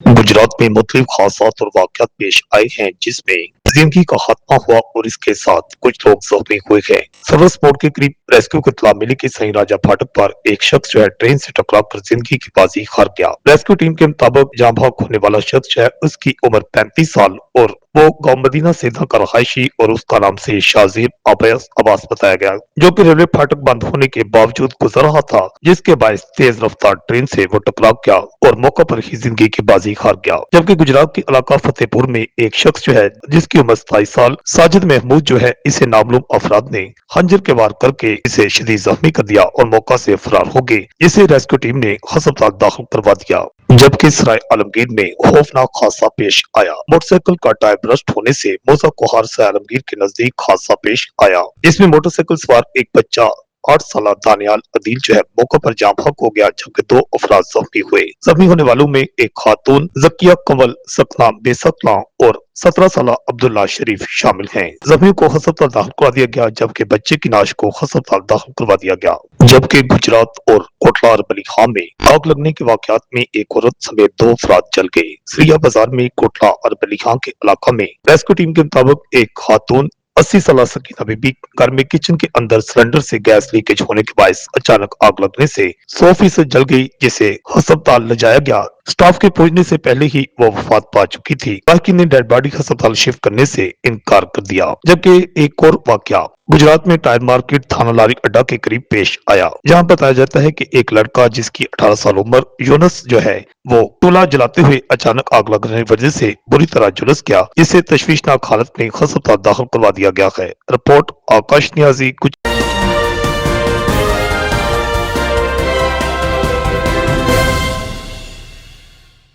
गुजरात में मुख्तलिफ हादसात और वाक़यात पेश आए हैं जिसमें जिंदगी का खात्मा हुआ और इसके साथ कुछ लोग जख्मी हुए हैं। सर्विस मोड़ के करीब रेस्क्यू को इत्तला मिली कि सही राजा फाटक पर एक शख्स जो है ट्रेन से टकरा कर जिंदगी की बाजी हार गया। रेस्क्यू टीम के मुताबिक जहाँ भाग होने वाला शख्स जो है उसकी उम्र 35 साल और वो गांव मदीना सेधा का रहायशी और उसका नाम से शाजीर अब्बास बताया गया, जो कि रेलवे फाटक बंद होने के बावजूद गुजर रहा था, जिसके बायस तेज रफ्तार ट्रेन से वो टकरा गया और मौके पर ही जिंदगी की बाजी हार गया। जबकि गुजरात के इलाका फतेहपुर में एक शख्स जो है जिसकी उम्र 27 साल साजिद महमूद जो है इसे नामालूम अफराद ने खंजर के वार करके इसे शदीद जख्मी कर दिया और मौका से फरार हो गए। इसे रेस्क्यू टीम ने अस्पताल दाखिल करवा दिया। जबकि सराय आलमगीर में खौफनाक हादसा पेश आया। मोटरसाइकिल का टायर ब्रस्ट होने से मौजा कोहार सराय आलमगीर के नजदीक हादसा पेश आया। इसमें मोटरसाइकिल सवार एक बच्चा 8 साल दानियाल अदील जो है मौके पर जाम भाग हो गया, जबकि 2 अफराद जख्मी हुए। जख्मी होने वालों में एक खातून जकिया कंवल सकला बेसकला और 17 साल अब्दुल्ला शरीफ शामिल हैं। जख्मियों को अस्पताल दाखिल करवा दिया गया, जबकि बच्चे की नाश को अस्पताल दाखिल करवा दिया गया। जबकि गुजरात और कोटला अरबली खां में आग लगने के वाकयात में एक औरत समेत 2 अफराद जल गए। सरिया बाजार में कोटला अरबली खां के इलाका में रेस्क्यू टीम के मुताबिक एक खातून 80 साल सकीना बीबी घर में किचन के अंदर सिलेंडर से गैस लीकेज होने के बायस अचानक आग लगने से 100% जल गई, जिसे अस्पताल ले जाया गया। स्टाफ के पहुंचने से पहले ही वो वफात पा चुकी थी। बाकी ने डेड बॉडी अस्पताल शिफ्ट करने से इनकार कर दिया। जबकि एक और वाकया गुजरात में टायर मार्केट थाना लारी अड्डा के करीब पेश आया, जहां बताया जाता है कि एक लड़का जिसकी 18 साल उम्र यूनुस जो है वो चूल्हा जलाते हुए अचानक आग लगने की वजह से बुरी तरह झुलस गया, जिसे तशवीशनाक हालत में अस्पताल दाखिल करवा दिया गया है। रिपोर्ट आकाश नियाजी।